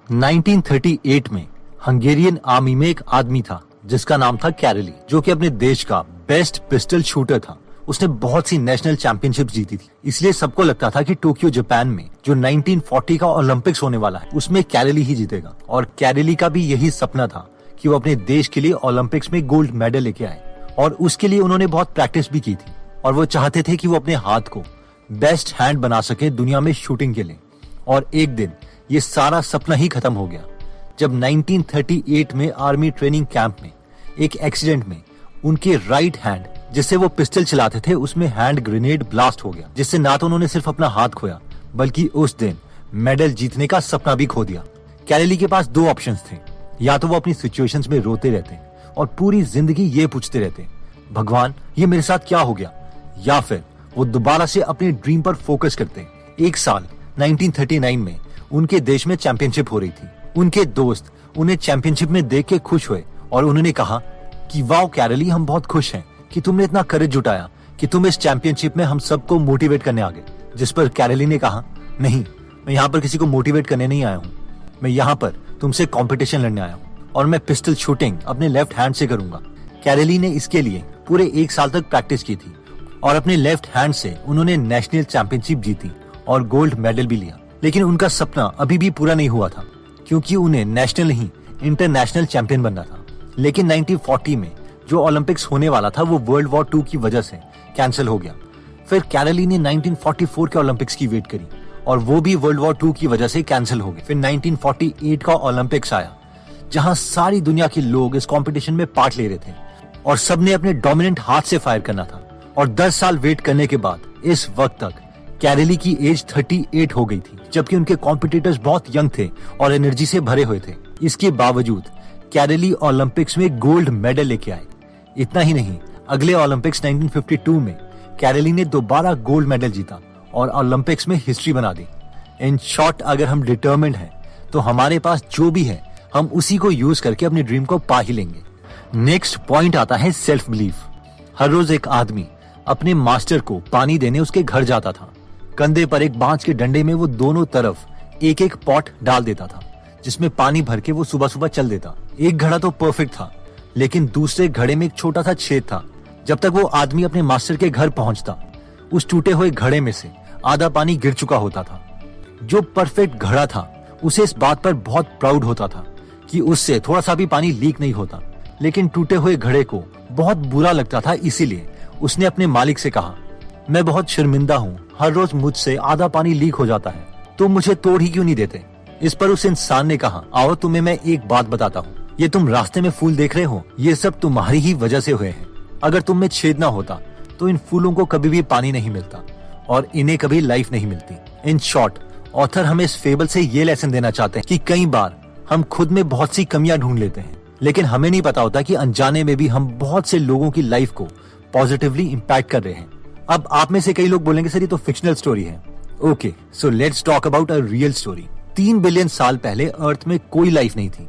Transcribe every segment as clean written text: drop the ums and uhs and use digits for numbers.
1938 में Hungarian army में एक आदमी था जिसका नाम था कैरेली, जो कि अपने देश का बेस्ट पिस्टल शूटर था। उसने बहुत सी नेशनल चैंपियनशिप जीती थी, इसलिए सबको लगता था कि टोक्यो जापान में जो 1940 का ओलंपिक्स होने वाला है उसमें कैरेली ही जीतेगा। और कैरेली का भी यही सपना था कि वो अपने देश के लिए ओलंपिक्स में गोल्ड मेडल लेके आए, और उसके लिए उन्होंने बहुत प्रैक्टिस भी की थी। और वो चाहते थे कि वो अपने हाथ को बेस्ट हैंड बना सके दुनिया में शूटिंग के लिए। और एक दिन ये सारा सपना ही खत्म हो गया जब 1938 में आर्मी ट्रेनिंग कैंप में एक एक्सीडेंट में उनके राइट हैंड जिससे वो पिस्टल चलाते थे उसमें हैंड ग्रेनेड ब्लास्ट हो गया, जिससे ना तो उन्होंने सिर्फ अपना हाथ खोया बल्कि उस दिन मेडल जीतने का सपना भी खो दिया। कैरेली के पास दो ऑप्शंस थे, या तो वो अपनी सिचुएशंस में रोते रहते और पूरी जिंदगी ये पूछते रहते भगवान ये मेरे साथ क्या हो गया, या फिर वो दोबारा से अपने ड्रीम पर फोकस करते। एक साल 1939 में उनके देश में चैंपियनशिप हो रही थी। उनके दोस्त उन्हें चैंपियनशिप में देख के खुश हुए और उन्होंने कहा कि वाओ कैरेली, हम बहुत खुश हैं कि तुमने इतना करेज जुटाया कि तुम इस चैंपियनशिप में हम सबको मोटिवेट करने आ गए। जिस पर कैरेली ने कहा नहीं, मैं यहाँ पर किसी को मोटिवेट करने नहीं आया हूँ, मैं यहाँ पर तुमसे कंपटीशन लड़ने आया हूँ और मैं पिस्टल शूटिंग अपने लेफ्ट हैंड से करूंगा। कैरेली ने इसके लिए पूरे एक साल तक प्रैक्टिस की थी और अपने लेफ्ट हैंड से उन्होंने नेशनल चैंपियनशिप जीती और गोल्ड मेडल भी लिया। लेकिन उनका सपना अभी भी पूरा नहीं हुआ था, क्योंकि उन्हें नेशनल नहीं इंटरनेशनल चैंपियन बनना था। लेकिन 1940 में जो ओलंपिक्स होने वाला था वो वर्ल्ड वॉर 2 की वजह से कैंसिल हो गया। फिर कैरेली ने 1944 के ओलंपिक्स की वेट करी और वो भी वर्ल्ड वॉर 2 की वजह से कैंसिल हो गए। फिर 1948 का ओलंपिक्स आया जहां सारी दुनिया के लोग इस कंपटीशन में पार्ट ले रहे थे और सबने अपने डोमिनेंट हाथ से फायर करना था। और 10 साल वेट करने के बाद इस वक्त तक कैरेली की एज 38 हो गई थी, जबकि उनके कॉम्पिटिटर्स बहुत यंग थे और एनर्जी से भरे हुए थे। इसके बावजूद कैरेली ओलंपिक्स में गोल्ड मेडल लेके आए। इतना ही नहीं, अगले ओलंपिक्स 1952 में कैरेली ने दोबारा गोल्ड मेडल जीता और ओलंपिक्स में हिस्ट्री बना दी। इन शॉर्ट, अगर हम डिटरमिन्ड हैं तो हमारे पास जो भी है हम उसी को यूज करके अपने ड्रीम को पा ही लेंगे। नेक्स्ट पॉइंट आता है सेल्फ बिलीफ। हर रोज एक आदमी अपने मास्टर को पानी देने उसके घर जाता था। कंधे पर एक बांस के डंडे में वो दोनों तरफ एक एक पॉट डाल देता था जिसमें पानी भर के वो सुबह सुबह चल देता। एक घड़ा तो परफेक्ट था, लेकिन दूसरे घड़े में एक छोटा सा छेद था। जब तक वो आदमी अपने मास्टर के घर पहुंचता उस टूटे हुए घड़े में से आधा पानी गिर चुका होता था। जो परफेक्ट घड़ा था उसे इस बात पर बहुत प्राउड होता था कि उससे थोड़ा सा भी पानी लीक नहीं होता, लेकिन टूटे हुए घड़े को बहुत बुरा लगता था। इसीलिए उसने अपने मालिक से कहा, मैं बहुत शर्मिंदा हूँ, हर रोज मुझसे आधा पानी लीक हो जाता है, तुम मुझे तोड़ ही क्यों नहीं देते। इस पर उस इंसान ने कहा, आओ तुम्हें मैं एक बात बताता हूँ, ये तुम रास्ते में फूल देख रहे हो, ये सब तुम्हारी ही वजह से हुए हैं। अगर तुम में छेद ना होता तो इन फूलों को कभी भी पानी नहीं मिलता और इन्हें कभी लाइफ नहीं मिलती। इन शॉर्ट, ऑथर हमें इस फेबल से ये लेसन देना चाहते हैं कि कई बार हम खुद में बहुत सी कमियां ढूंढ लेते हैं, लेकिन हमें नहीं पता होता कि अनजाने में भी हम बहुत से लोगों की लाइफ को पॉजिटिवली इम्पैक्ट कर रहे हैं। अब आप में से कई लोग बोलेंगे सर ये तो फिक्शनल स्टोरी है। Okay, so let's talk about a real story. 3 billion साल पहले अर्थ में कोई लाइफ नहीं थी,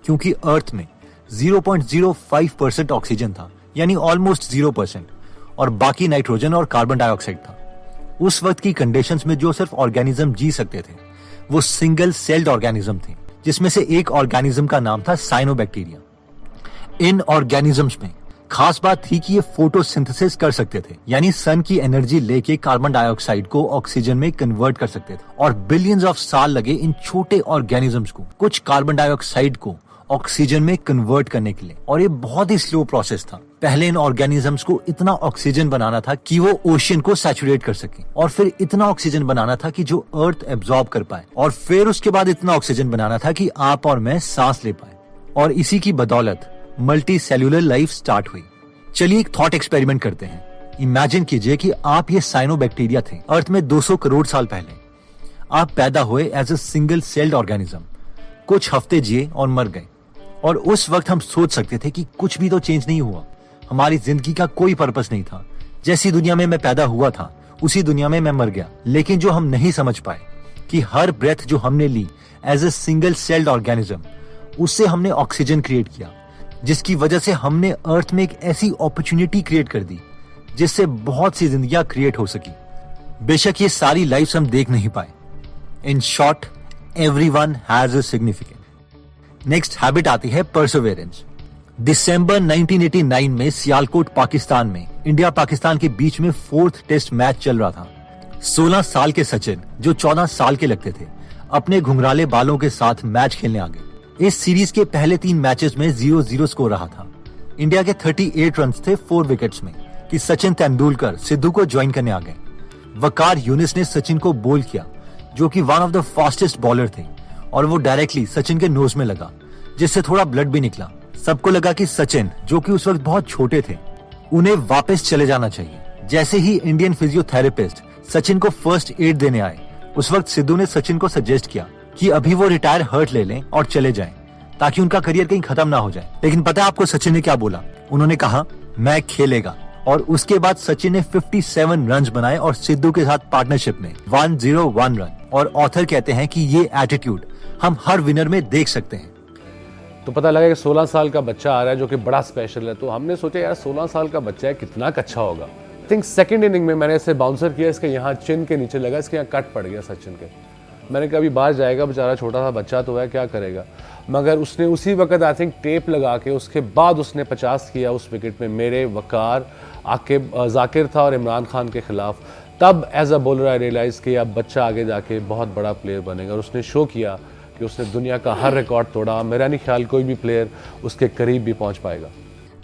क्योंकि अर्थ में 0.05% ऑक्सीजन था, यानी ऑलमोस्ट 0%, और बाकी नाइट्रोजन और कार्बन डाइऑक्साइड था। उस वक्त की कंडीशंस में जो सिर्फ ऑर्गेनिज्म जी सकते थे वो सिंगल सेल्ड ऑर्गेनिज्म थे, जिसमें से एक ऑर्गेनिज्म का नाम था साइनोबैक्टीरिया। इन ऑर्गेनिजम्स में खास बात थी कि ये फोटोसिंथेसिस कर सकते थे, यानी सन की एनर्जी लेके कार्बन डाइऑक्साइड को ऑक्सीजन में कन्वर्ट कर सकते थे। और बिलियंस ऑफ साल लगे इन छोटे ऑर्गेनिजम्स को कुछ कार्बन डाइऑक्साइड को ऑक्सीजन में कन्वर्ट करने के लिए, और ये बहुत ही स्लो प्रोसेस था। पहले इन ऑर्गेनिजम्स को इतना ऑक्सीजन बनाना था कि वो ओशियन को सैचुरेट कर सके, और फिर इतना ऑक्सीजन बनाना था कि जो अर्थ एब्जॉर्ब कर पाए, और फिर उसके बाद इतना ऑक्सीजन बनाना था कि आप और मैं सांस ले पाए। और इसी की बदौलत मल्टी सेल्यूलर लाइफ स्टार्ट हुई। चलिए एक थॉट एक्सपेरिमेंट करते हैं। इमेजिन कीजिए कि आप ये साइनोबैक्टीरिया थे अर्थ में 200 करोड़ साल पहले। आप पैदा हुए as a single celled organism, कुछ हफ्ते जिए और मर गए। और उस वक्त हम सोच सकते थे कि कुछ भी तो चेंज नहीं हुआ, हमारी जिंदगी का कोई पर्पस नहीं था, जैसी दुनिया में मैं पैदा हुआ था उसी दुनिया में मैं मर गया। लेकिन जो हम नहीं समझ पाए कि हर ब्रेथ जो हमने ली as a single celled organism, उससे हमने ऑक्सीजन क्रिएट किया, जिसकी वजह से हमने अर्थ में एक ऐसी अपॉर्चुनिटी क्रिएट कर दी जिससे बहुत सी जिंदगियां क्रिएट हो सकी। बेशक ये सारी लाइफ हम देख नहीं पाए। In short, everyone has a significance. Next habit आती है परसिवेरेंस। दिसंबर 1989 में सियालकोट पाकिस्तान में इंडिया पाकिस्तान के बीच में 4th टेस्ट मैच चल रहा था। 16 साल के सचिन, जो 14 साल के लगते थे, अपने घुंघराले बालों के साथ मैच खेलने आ गए। इस सीरीज के पहले 3 मैचेस में 0-0 स्कोर रहा था। इंडिया के 38 रन थे 4 विकेट्स में कि सचिन तेंदुलकर सिद्धू को ज्वाइन करने आ गए। वकार यूनिस ने सचिन को बोल किया, जो कि one of the fastest bowler थे, और वो डायरेक्टली सचिन के नोज में लगा, जिससे थोड़ा ब्लड भी निकला। सबको लगा कि सचिन, जो कि उस वक्त बहुत छोटे थे, उन्हें वापस चले जाना चाहिए। जैसे ही इंडियन फिजियोथेरेपिस्ट सचिन को फर्स्ट एड देने आए, उस वक्त सिद्धू ने सचिन को सजेस्ट किया कि अभी वो रिटायर हर्ट ले लें और चले जाएं, ताकि उनका करियर कहीं खत्म ना हो जाए। लेकिन पता है आपको सचिन ने क्या बोला? उन्होंने कहा, मैं खेलेगा। और उसके बाद सचिन ने 57 रन बनाए और सिद्धू के साथ पार्टनरशिप में 101 रन। और ऑथर कहते हैं कि ये एटीट्यूड हम हर विनर में देख सकते हैं। तो पता लगा कि 16 साल का बच्चा आ रहा है जो कि बड़ा स्पेशल है, तो हमने सोचा यार 16 साल का बच्चा है, कितना अच्छा होगा। आई थिंक सेकंड इनिंग में मैंने इसे बाउंसर किया, इसके यहाँ चिन के नीचे लगा, इसके यहाँ कट पड़ गया सचिन के। मैंने कहा अभी बाहर जाएगा बेचारा, छोटा सा बच्चा तो है, क्या करेगा। मगर उसने उसी वक्त आई थिंक टेप लगा के उसके बाद उसने 50 किया उस विकेट में, मेरे वकार, आकिब, जाकिर था और इमरान खान के खिलाफ। तब as a bowler I realise कि अब बच्चा आगे जाके बहुत बड़ा प्लेयर बनेगा, और उसने शो किया कि उसने दुनिया का हर रिकॉर्ड तोड़ा। मेरा नहीं ख्याल कोई भी प्लेयर उसके करीब भी पहुंच पाएगा।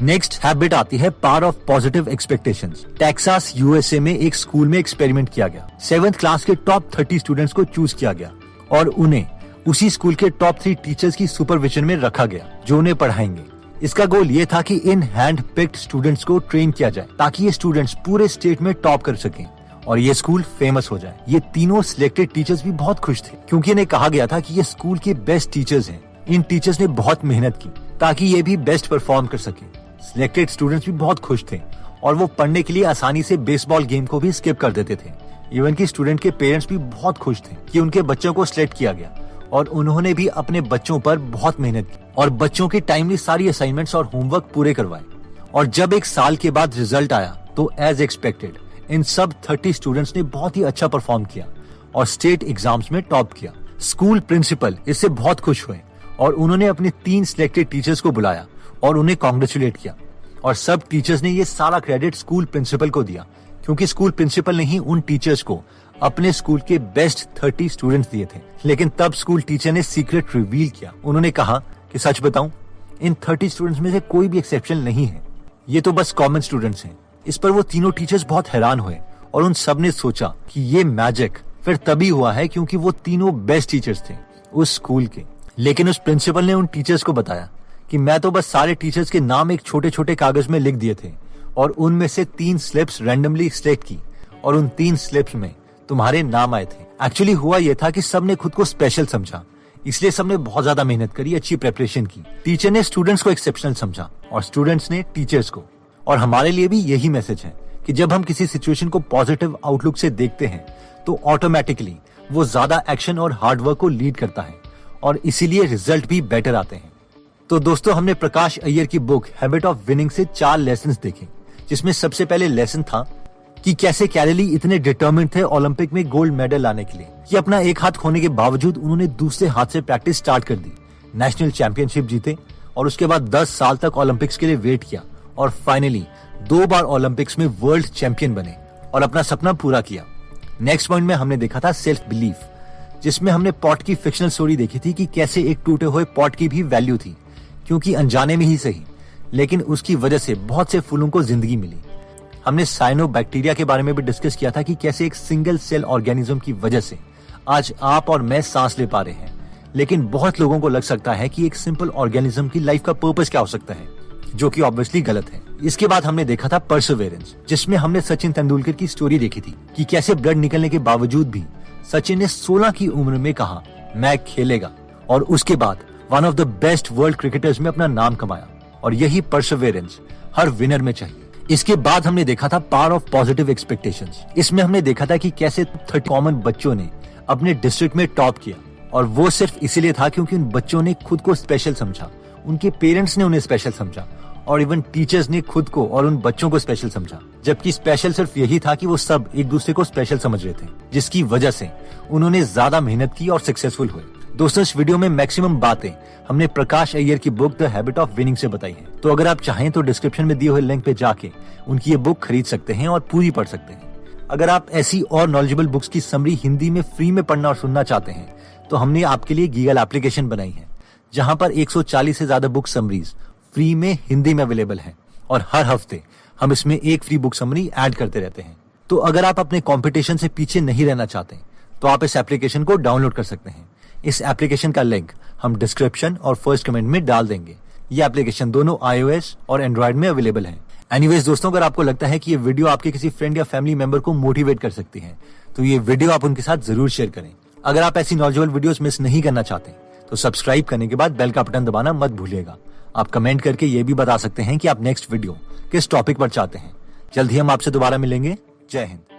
नेक्स्ट हैबिट आती है power of positive expectations. Texas USA में एक स्कूल में एक्सपेरिमेंट किया गया। 7th क्लास के टॉप 30 स्टूडेंट्स को चूज किया गया और उन्हें उसी स्कूल के टॉप 3 टीचर्स की सुपरविजन में रखा गया, जो उन्हें पढ़ाएंगे। इसका गोल ये था कि इन हैंड पिक्ड स्टूडेंट्स को ट्रेन किया जाए, ताकि ये स्टूडेंट्स पूरे स्टेट में टॉप कर सकें और ये स्कूल फेमस हो जाए। ये तीनों सिलेक्टेड टीचर्स भी बहुत खुश थे, क्योंकि इन्हें कहा गया था कि ये स्कूल के बेस्ट टीचर्स हैं। इन टीचर्स ने बहुत मेहनत की ताकि ये भी बेस्ट परफॉर्म कर सके। सिलेक्टेड स्टूडेंट्स भी बहुत खुश थे और वो पढ़ने के लिए आसानी से बेसबॉल गेम को भी स्किप कर देते थे। इवन की स्टूडेंट के पेरेंट्स भी बहुत खुश थे कि उनके बच्चों को सिलेक्ट किया गया, और उन्होंने भी अपने बच्चों पर बहुत मेहनत की और बच्चों की टाइमली सारी असाइनमेंट्स और होमवर्क पूरे करवाए। और जब 1 साल के बाद रिजल्ट आया तो एज एक्सपेक्टेड इन सब 30 स्टूडेंट्स ने बहुत ही अच्छा परफॉर्म किया और स्टेट एग्जाम्स में टॉप किया। स्कूल प्रिंसिपल इससे बहुत खुश हुए और उन्होंने अपने 3 सिलेक्टेड टीचर्स को बुलाया और उन्हें कॉन्ग्रेचुलेट किया। और सब टीचर्स ने ये सारा क्रेडिट स्कूल प्रिंसिपल को दिया, क्योंकि स्कूल प्रिंसिपल ने ही उन टीचर्स को अपने स्कूल के बेस्ट 30 स्टूडेंट्स दिए थे। लेकिन तब स्कूल टीचर ने सीक्रेट रिवील किया। उन्होंने कहा कि सच बताऊं, इन 30 स्टूडेंट्स में से कोई भी एक्सेप्शन नहीं है, ये तो बस कॉमन स्टूडेंट्स हैं। इस पर वो तीनों टीचर्स बहुत हैरान हुए और उन सब ने सोचा कि ये मैजिक फिर तभी हुआ है क्योंकि वो तीनों बेस्ट टीचर्स थे उस स्कूल के। लेकिन उस प्रिंसिपल ने उन टीचर्स को बताया कि मैं तो बस सारे टीचर्स के नाम एक छोटे छोटे कागज में लिख दिए थे और उनमें से 3 स्लिप्स रैंडमली सिलेक्ट की और उन 3 स्लिप्स में तुम्हारे नाम आए थे। एक्चुअली हुआ यह था कि सबने खुद को स्पेशल समझा, इसलिए सबने बहुत ज्यादा मेहनत करी, अच्छी प्रेपरेशन की। टीचर ने स्टूडेंट्स को एक्सेप्शनल समझा और स्टूडेंट्स ने टीचर्स को। और हमारे लिए भी यही मैसेज है कि जब हम किसी सिचुएशन को पॉजिटिव आउटलुक से देखते हैं तो ऑटोमेटिकली वो ज्यादा एक्शन और हार्डवर्क को लीड करता है और इसीलिए रिजल्ट भी बेटर आते हैं। तो दोस्तों, हमने प्रकाश अय्यर की बुक हैबिट ऑफ विनिंग से 4 लेसन्स देखे, जिसमें सबसे पहले लेसन था कि कैसे कैरली इतने डिटर्मिन्ड थे ओलंपिक में गोल्ड मेडल लाने के लिए कि अपना एक हाथ खोने के बावजूद उन्होंने दूसरे हाथ से प्रैक्टिस स्टार्ट कर दी, नेशनल चैंपियनशिप जीते और उसके बाद 10 साल तक ओलंपिक्स के लिए वेट किया और फाइनली 2 बार ओलंपिक्स में वर्ल्ड चैंपियन बने और अपना सपना पूरा किया। नेक्स्ट पॉइंट में हमने देखा था सेल्फ बिलीफ, जिसमें हमने पॉट की फिक्शनल स्टोरी देखी थी कि कैसे एक टूटे हुए पॉट की भी वैल्यू थी, क्योंकि अनजाने में ही सही लेकिन उसकी वजह से बहुत से फूलों को जिंदगी मिली। हमने साइनोबैक्टीरिया के बारे में भी डिस्कस किया था कि कैसे एक सिंगल सेल ऑर्गेनिज्म की वजह से आज आप और मैं सांस ले पा रहे हैं, लेकिन बहुत लोगों को लग सकता है कि एक सिंपल ऑर्गेनिज्म की लाइफ का पर्पस क्या हो सकता है, जो कि ऑब्वियसली गलत है। इसके बाद हमने देखा था परसिवेरेंस, जिसमें हमने सचिन तेंदुलकर की स्टोरी देखी थी कि कैसे ब्लड निकलने के बावजूद भी सचिन ने 16 की उम्र में कहा मैं खेलेगा और उसके बाद one of the best world cricketers में अपना नाम कमाया। और यही परसिवेरेंस हर विनर में चाहिए। इसके बाद हमने देखा था पावर ऑफ पॉजिटिव एक्सपेक्टेशंस। इसमें हमने देखा था कि कैसे 30 कॉमन बच्चों ने अपने डिस्ट्रिक्ट में टॉप किया और वो सिर्फ इसीलिए था क्योंकि उन बच्चों ने खुद को स्पेशल समझा, उनके पेरेंट्स ने उन्हें स्पेशल समझा और इवन टीचर्स ने खुद को और उन बच्चों को स्पेशल समझा। जबकि स्पेशल सिर्फ यही था कि वो सब एक दूसरे को स्पेशल समझ रहे थे, जिसकी वजह से उन्होंने ज्यादा मेहनत की और सक्सेसफुल हुए। दोस्तों इस वीडियो में मैक्सिमम बातें हमने प्रकाश अय्यर की book the habit of winning से बताई है। तो अगर आप चाहें तो डिस्क्रिप्शन में दिए हुए लिंक पे जाके उनकी ये बुक खरीद सकते हैं और पूरी पढ़ सकते हैं। अगर आप ऐसी और नॉलेजेबल बुक्स की समरी हिंदी में फ्री में पढ़ना और सुनना चाहते हैं तो हमने आपके लिए गीगल एप्लीकेशन बनाई है, जहां पर 140 से ज्यादा बुक समरीज फ्री में हिंदी में अवेलेबल है और हर हफ्ते हम इसमें एक फ्री बुक समरी ऐड करते रहते हैं। तो अगर आप अपने कंपटीशन से पीछे नहीं रहना चाहते तो आप इस एप्लीकेशन को डाउनलोड कर सकते हैं। इस एप्लीकेशन का लिंक हम डिस्क्रिप्शन और फर्स्ट कमेंट में डाल देंगे। ये एप्लीकेशन दोनों iOS और एंड्रॉइड में अवेलेबल है। एनीवेज दोस्तों, अगर आपको लगता है कि ये वीडियो आपके किसी फ्रेंड या फैमिली मेंबर को मोटिवेट कर सकती है तो ये वीडियो आप उनके साथ जरूर शेयर करें। अगर आप ऐसी नॉलेजेबल वीडियोस मिस नहीं करना चाहते तो सब्सक्राइब करने के बाद बेल का बटन दबाना मत भूलिएगा। आप कमेंट करके ये भी बता सकते हैं कि आप नेक्स्ट वीडियो किस टॉपिक पर चाहते हैं। जल्द ही हम आपसे दोबारा मिलेंगे। जय हिंद।